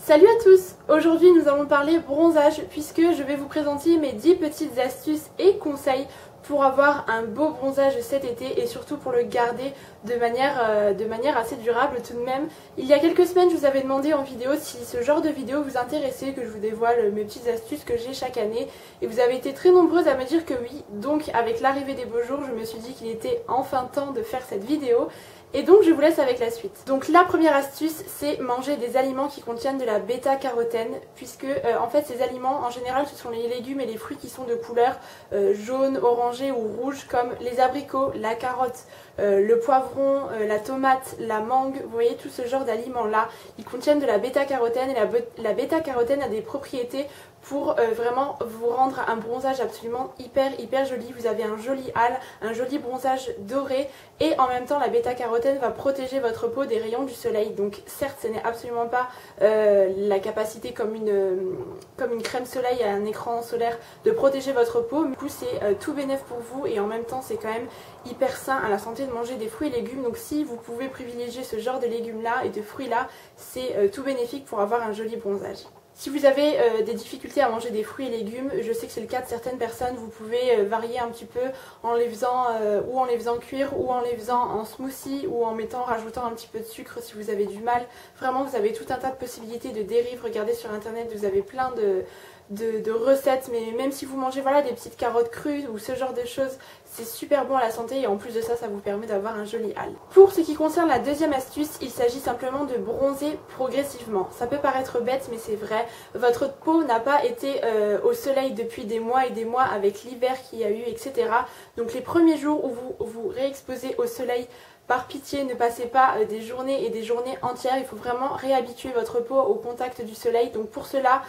Salut à tous! Aujourd'hui nous allons parler bronzage puisque je vais vous présenter mes 10 petites astuces et conseils pour avoir un beau bronzage cet été et surtout pour le garder de manière assez durable tout de même. Il y a quelques semaines je vous avais demandé en vidéo si ce genre de vidéo vous intéressait, que je vous dévoile mes petites astuces que j'ai chaque année et vous avez été très nombreuses à me dire que oui. Donc avec l'arrivée des beaux jours je me suis dit qu'il était enfin temps de faire cette vidéo. Et donc je vous laisse avec la suite. Donc la première astuce, c'est manger des aliments qui contiennent de la bêta-carotène, puisque en fait ces aliments en général ce sont les légumes et les fruits qui sont de couleur jaune, orangé ou rouge, comme les abricots, la carotte, le poivron, la tomate, la mangue. Vous voyez tout ce genre d'aliments là, ils contiennent de la bêta-carotène et la bêta-carotène a des propriétés pour vraiment vous rendre un bronzage absolument hyper joli. Vous avez un joli hâle, un joli bronzage doré et en même temps la bêta-carotène va protéger votre peau des rayons du soleil. Donc certes ce n'est absolument pas la capacité comme une crème soleil à un écran solaire de protéger votre peau, mais du coup c'est tout bénef pour vous et en même temps c'est quand même hyper sain à la santé de manger des fruits et légumes. Donc si vous pouvez privilégier ce genre de légumes là et de fruits là, c'est tout bénéfique pour avoir un joli bronzage. Si vous avez des difficultés à manger des fruits et légumes, je sais que c'est le cas de certaines personnes, vous pouvez varier un petit peu en les faisant ou en les faisant cuire ou en les faisant en smoothie ou en rajoutant un petit peu de sucre si vous avez du mal. Vraiment vous avez tout un tas de possibilités de dérives, regardez sur internet, vous avez plein de recettes, mais même si vous mangez voilà, des petites carottes crues ou ce genre de choses, c'est super bon à la santé et en plus de ça, ça vous permet d'avoir un joli hâle. Pour ce qui concerne la deuxième astuce, il s'agit simplement de bronzer progressivement. Ça peut paraître bête mais c'est vrai, votre peau n'a pas été au soleil depuis des mois et des mois avec l'hiver qu'il y a eu, etc. Donc les premiers jours où vous vous réexposez au soleil, par pitié, ne passez pas des journées et des journées entières, il faut vraiment réhabituer votre peau au contact du soleil. Donc pour cela,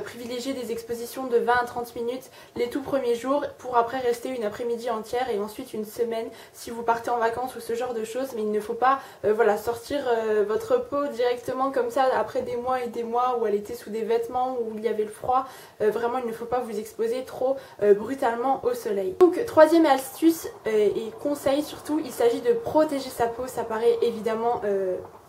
privilégiez des expositions de 20 à 30 minutes les tout premiers jours pour après rester une après-midi entière et ensuite une semaine si vous partez en vacances ou ce genre de choses. Mais il ne faut pas voilà, sortir votre peau directement comme ça après des mois et des mois où elle était sous des vêtements, où il y avait le froid. Vraiment, il ne faut pas vous exposer trop brutalement au soleil. Donc troisième astuce et conseil surtout, il s'agit de protéger sa peau. Ça paraît évidemment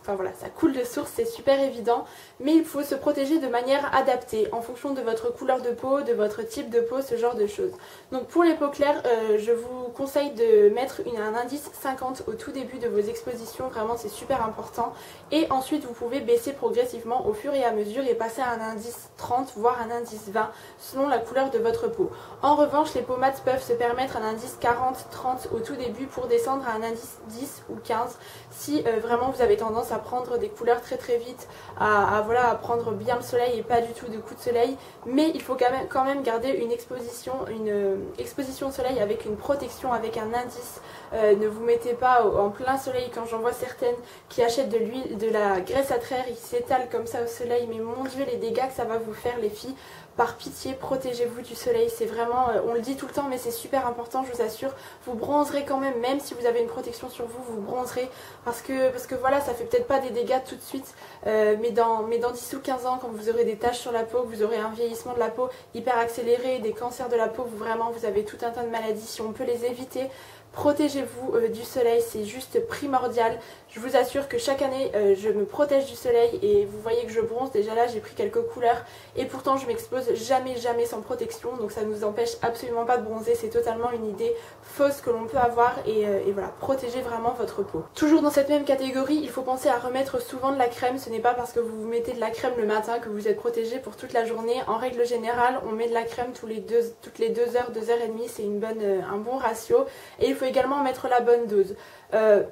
enfin voilà, ça coule de source, c'est super évident, mais il faut se protéger de manière adaptée en fonction de votre couleur de peau, de votre type de peau, ce genre de choses. Donc pour les peaux claires, je vous conseille de mettre un indice 50 au tout début de vos expositions, vraiment c'est super important. Et ensuite vous pouvez baisser progressivement au fur et à mesure et passer à un indice 30 voire un indice 20 selon la couleur de votre peau. En revanche, les peaux mates peuvent se permettre un indice 40-30 au tout début pour descendre à un indice 10 ou 15 si vraiment vous avez tendance à prendre des couleurs très vite, voilà, à prendre bien le soleil et pas du tout de coups de soleil. Mais il faut quand même garder une exposition au soleil avec une protection, avec un indice. Ne vous mettez pas en plein soleil. Quand j'en vois certaines qui achètent de l'huile, de la graisse à traire et qui s'étalent comme ça au soleil, mais mon Dieu les dégâts que ça va vous faire les filles. Par pitié, protégez-vous du soleil, c'est vraiment, on le dit tout le temps mais c'est super important, je vous assure, vous bronzerez quand même si vous avez une protection sur vous, vous bronzerez parce que voilà, ça fait peut-être pas des dégâts tout de suite, mais dans 10 ou 15 ans, quand vous aurez des taches sur la peau, vous aurez un vieillissement de la peau hyper accéléré, des cancers de la peau, vous avez tout un tas de maladies, si on peut les éviter, protégez-vous du soleil, c'est juste primordial. Je vous assure que chaque année je me protège du soleil et vous voyez que je bronze, déjà là j'ai pris quelques couleurs et pourtant je m'expose jamais sans protection, donc ça ne nous empêche absolument pas de bronzer, c'est totalement une idée fausse que l'on peut avoir et voilà, protégez vraiment votre peau. Toujours dans cette même catégorie, il faut penser à remettre souvent de la crème, ce n'est pas parce que vous vous mettez de la crème le matin que vous êtes protégé pour toute la journée. En règle générale, on met de la crème toutes les 2 heures, 2 heures et demie, c'est un bon ratio et il faut également mettre la bonne dose.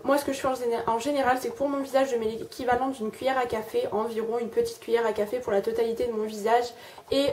Moi ce que je fais en général c'est que pour mon visage je mets l'équivalent d'une cuillère à café, environ une petite cuillère à café pour la totalité de mon visage et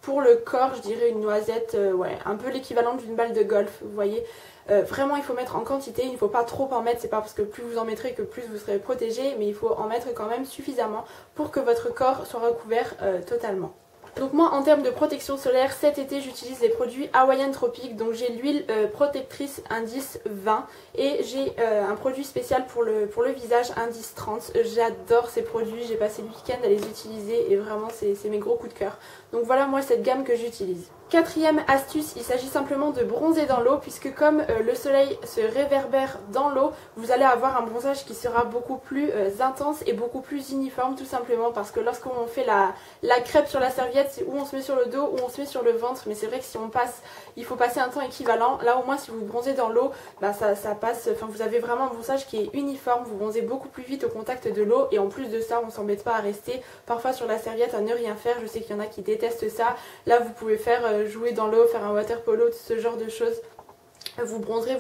pour le corps je dirais une noisette, ouais, un peu l'équivalent d'une balle de golf, vous voyez. Vraiment il faut mettre en quantité, il ne faut pas trop en mettre, c'est pas parce que plus vous en mettrez que plus vous serez protégé, mais il faut en mettre quand même suffisamment pour que votre corps soit recouvert totalement. Donc moi en termes de protection solaire cet été j'utilise les produits Hawaiian Tropic. Donc j'ai l'huile protectrice indice 20 et j'ai un produit spécial pour le visage indice 30. J'adore ces produits, j'ai passé le week-end à les utiliser et vraiment c'est mes gros coups de cœur. Donc voilà moi cette gamme que j'utilise. Quatrième astuce, il s'agit simplement de bronzer dans l'eau puisque comme le soleil se réverbère dans l'eau, vous allez avoir un bronzage qui sera beaucoup plus intense et beaucoup plus uniforme tout simplement parce que lorsqu'on fait la crêpe sur la serviette, c'est où on se met sur le dos ou on se met sur le ventre, mais c'est vrai que si on passe, il faut passer un temps équivalent. Là au moins si vous bronzez dans l'eau, bah ça passe, enfin vous avez vraiment un bronzage qui est uniforme, vous bronzez beaucoup plus vite au contact de l'eau et en plus de ça on s'embête pas à rester parfois sur la serviette à ne rien faire. Je sais qu'il y en a qui détestent ça, là vous pouvez faire jouer dans l'eau, faire un water polo, ce genre de choses. Vous bronzerez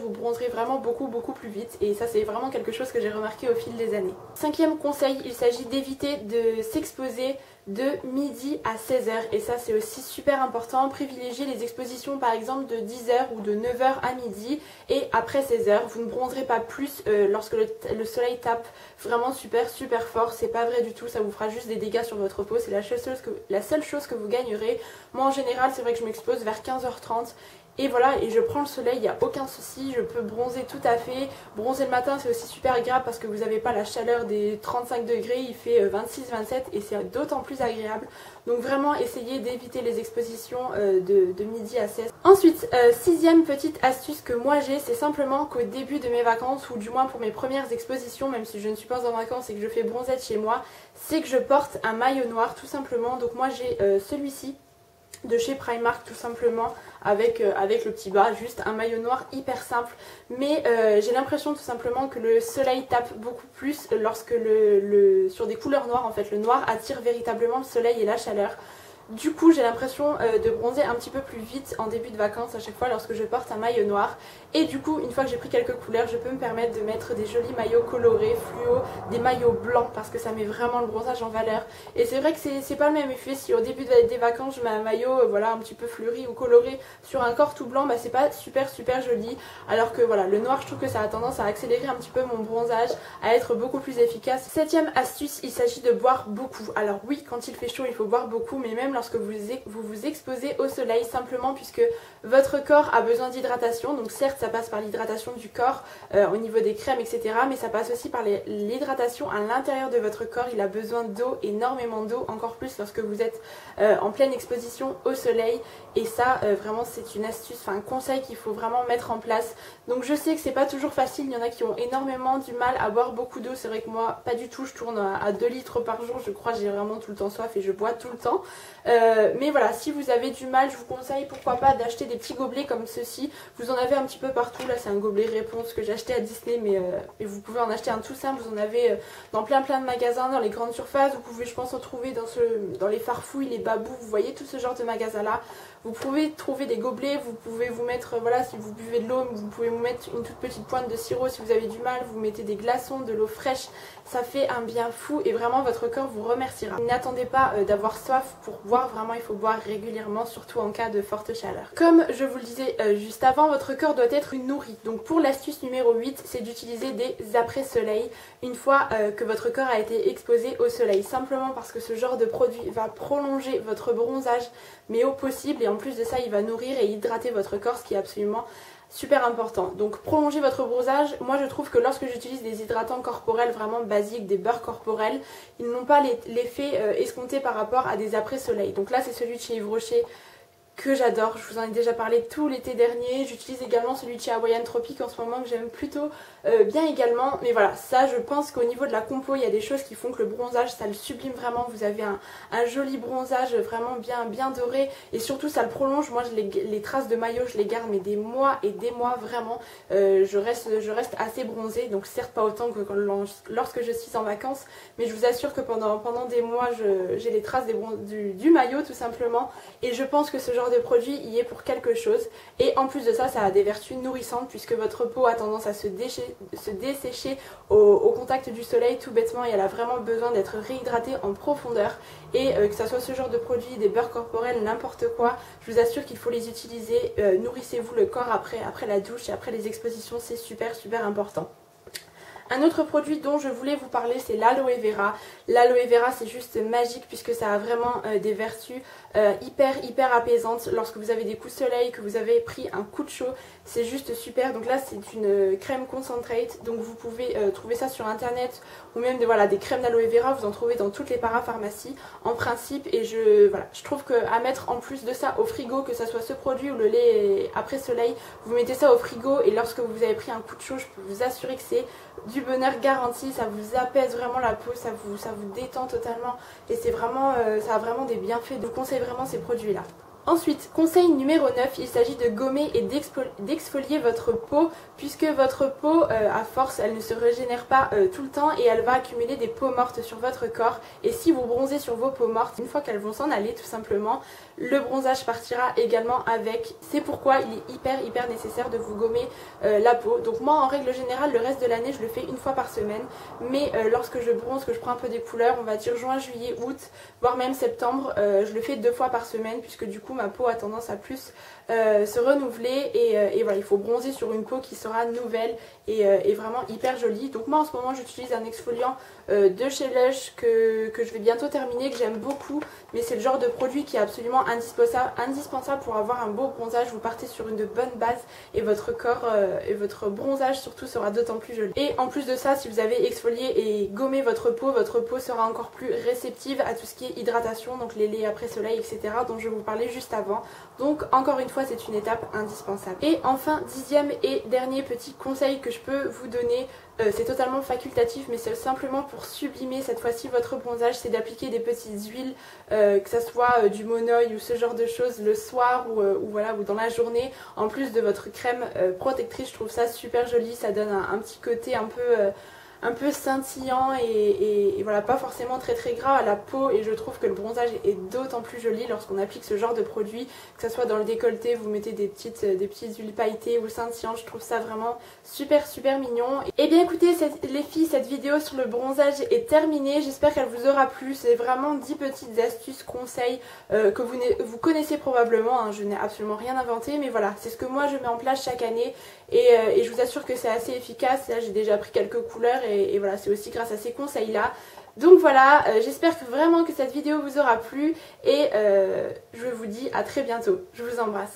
vraiment beaucoup plus vite et ça c'est vraiment quelque chose que j'ai remarqué au fil des années. Cinquième conseil, il s'agit d'éviter de s'exposer de midi à 16h et ça c'est aussi super important. Privilégiez les expositions par exemple de 10h ou de 9h à midi et après 16h. Vous ne bronzerez pas plus lorsque le soleil tape vraiment super fort, c'est pas vrai du tout, ça vous fera juste des dégâts sur votre peau, c'est la seule chose que vous gagnerez. Moi en général c'est vrai que je m'expose vers 15h30 et voilà, et je prends le soleil, il n'y a aucun souci, je peux bronzer tout à fait. Bronzer le matin c'est aussi super agréable parce que vous n'avez pas la chaleur des 35 degrés, il fait 26-27 et c'est d'autant plus agréable. Donc vraiment essayez d'éviter les expositions de midi à 16. Ensuite, sixième petite astuce que moi j'ai, c'est simplement qu'au début de mes vacances, ou du moins pour mes premières expositions, même si je ne suis pas en vacances et que je fais bronzette chez moi, c'est que je porte un maillot noir tout simplement. Donc moi j'ai celui-ci de chez Primark tout simplement avec le petit bas, juste un maillot noir hyper simple, mais j'ai l'impression tout simplement que le soleil tape beaucoup plus lorsque sur des couleurs noires en fait, le noir attire véritablement le soleil et la chaleur. Du coup j'ai l'impression de bronzer un petit peu plus vite en début de vacances à chaque fois lorsque je porte un maillot noir. Et du coup une fois que j'ai pris quelques couleurs je peux me permettre de mettre des jolis maillots colorés, fluo, des maillots blancs parce que ça met vraiment le bronzage en valeur. Et c'est vrai que c'est pas le même effet si au début des vacances je mets un maillot voilà un petit peu fleuri ou coloré sur un corps tout blanc, bah c'est pas super joli. Alors que voilà le noir je trouve que ça a tendance à accélérer un petit peu mon bronzage, à être beaucoup plus efficace. Septième astuce, il s'agit de boire beaucoup. Alors oui quand il fait chaud il faut boire beaucoup, mais même lorsque vous vous exposez au soleil simplement puisque votre corps a besoin d'hydratation. Donc certes ça passe par l'hydratation du corps au niveau des crèmes etc, mais ça passe aussi par l'hydratation à l'intérieur de votre corps. Il a besoin d'eau, énormément d'eau, encore plus lorsque vous êtes en pleine exposition au soleil. Et ça vraiment c'est une astuce, enfin un conseil qu'il faut vraiment mettre en place. Donc je sais que c'est pas toujours facile, il y en a qui ont énormément du mal à boire beaucoup d'eau. C'est vrai que moi pas du tout, je tourne à 2 litres par jour, je crois, j'ai vraiment tout le temps soif et je bois tout le temps. Mais voilà, si vous avez du mal, je vous conseille pourquoi pas d'acheter des petits gobelets comme ceci. Vous en avez un petit peu partout, là c'est un gobelet réponse que j'ai acheté à Disney, mais vous pouvez en acheter un tout simple. Vous en avez dans plein de magasins, dans les grandes surfaces. Vous pouvez je pense en trouver dans les Farfouilles, les Babous, vous voyez tout ce genre de magasins là. Vous pouvez trouver des gobelets, vous pouvez vous mettre, voilà, si vous buvez de l'eau, vous pouvez vous mettre une toute petite pointe de sirop si vous avez du mal, vous mettez des glaçons, de l'eau fraîche, ça fait un bien fou et vraiment votre corps vous remerciera. N'attendez pas d'avoir soif pour boire, vraiment il faut boire régulièrement, surtout en cas de forte chaleur. Comme je vous le disais juste avant, votre corps doit être nourri. Donc pour l'astuce numéro 8, c'est d'utiliser des après-soleil une fois que votre corps a été exposé au soleil. Simplement parce que ce genre de produit va prolonger votre bronzage, mais au possible, et en plus de ça il va nourrir et hydrater votre corps, ce qui est absolument super important. Donc prolonger votre bronzage, moi je trouve que lorsque j'utilise des hydratants corporels vraiment basiques, des beurres corporels, ils n'ont pas l'effet escompté par rapport à des après-soleil. Donc là c'est celui de chez Yves Rocher que j'adore, je vous en ai déjà parlé tout l'été dernier. J'utilise également celui de chez Hawaiian Tropic en ce moment que j'aime plutôt bien également. Mais voilà, ça je pense qu'au niveau de la compo il y a des choses qui font que le bronzage ça le sublime vraiment. Vous avez un joli bronzage vraiment bien doré et surtout ça le prolonge. Moi les traces de maillot je les garde mais des mois et des mois vraiment. Je reste assez bronzée, donc certes pas autant que lorsque je suis en vacances, mais je vous assure que pendant des mois j'ai les traces du maillot tout simplement. Et je pense que ce genre de produit y est pour quelque chose. Et en plus de ça, ça a des vertus nourrissantes puisque votre peau a tendance à se dessécher au contact du soleil tout bêtement et elle a vraiment besoin d'être réhydratée en profondeur. Et que ça soit ce genre de produit, des beurres corporels, n'importe quoi, je vous assure qu'il faut les utiliser. Nourrissez-vous le corps après la douche et après les expositions, c'est super important. Un autre produit dont je voulais vous parler, c'est l'aloe vera. L'aloe vera, c'est juste magique puisque ça a vraiment des vertus hyper apaisantes. Lorsque vous avez des coups de soleil, que vous avez pris un coup de chaud, c'est juste super. Donc là, c'est une crème concentrate. Donc vous pouvez trouver ça sur internet ou même des crèmes d'aloe vera. Vous en trouvez dans toutes les parapharmacies en principe. Et je trouve qu'à mettre en plus de ça au frigo, que ça soit ce produit ou le lait après soleil, vous mettez ça au frigo et lorsque vous avez pris un coup de chaud, je peux vous assurer que c'est du bonheur garanti. Ça vous apaise vraiment la peau, ça vous détend totalement et c'est vraiment, ça a vraiment des bienfaits. Je vous conseille vraiment ces produits là. Ensuite, conseil numéro 9, il s'agit de gommer et d'exfolier votre peau puisque votre peau, à force, elle ne se régénère pas tout le temps et elle va accumuler des peaux mortes sur votre corps. Et si vous bronzez sur vos peaux mortes, une fois qu'elles vont s'en aller tout simplement, le bronzage partira également avec. C'est pourquoi il est hyper nécessaire de vous gommer la peau. Donc moi, en règle générale, le reste de l'année, je le fais une fois par semaine. Mais lorsque je bronze, que je prends un peu des couleurs, on va dire juin, juillet, août, voire même septembre, je le fais 2 fois par semaine puisque du coup ma peau a tendance à plus se renouveler et voilà, il faut bronzer sur une peau qui sera nouvelle et vraiment hyper jolie. Donc moi en ce moment j'utilise un exfoliant de chez Lush que je vais bientôt terminer, que j'aime beaucoup, mais c'est le genre de produit qui est absolument indispensable pour avoir un beau bronzage. Vous partez sur une bonne base et votre corps et votre bronzage surtout sera d'autant plus joli. Et en plus de ça, si vous avez exfolié et gommé votre peau sera encore plus réceptive à tout ce qui est hydratation, donc les laits après soleil, etc. dont je vous parlais juste avant. Donc encore une fois, c'est une étape indispensable. Et enfin, 10e et dernier petit conseil que je peux vous donner, c'est totalement facultatif mais c'est simplement pour sublimer cette fois-ci votre bronzage, c'est d'appliquer des petites huiles, que ça soit du monoï ou ce genre de choses le soir ou dans la journée, en plus de votre crème protectrice. Je trouve ça super joli, ça donne un petit côté un peu scintillant et voilà, pas forcément très gras à la peau, et je trouve que le bronzage est d'autant plus joli lorsqu'on applique ce genre de produit, que ce soit dans le décolleté, vous mettez des petites huiles pailletées ou scintillantes. Je trouve ça vraiment super mignon. Et bien écoutez les filles, cette vidéo sur le bronzage est terminée, j'espère qu'elle vous aura plu. C'est vraiment 10 petites astuces, conseils que vous connaissez probablement, hein. Je n'ai absolument rien inventé, mais voilà, c'est ce que moi je mets en place chaque année et je vous assure que c'est assez efficace. Là j'ai déjà pris quelques couleurs et voilà, c'est aussi grâce à ces conseils là. Donc voilà, j'espère vraiment que cette vidéo vous aura plu et je vous dis à très bientôt. Je vous embrasse.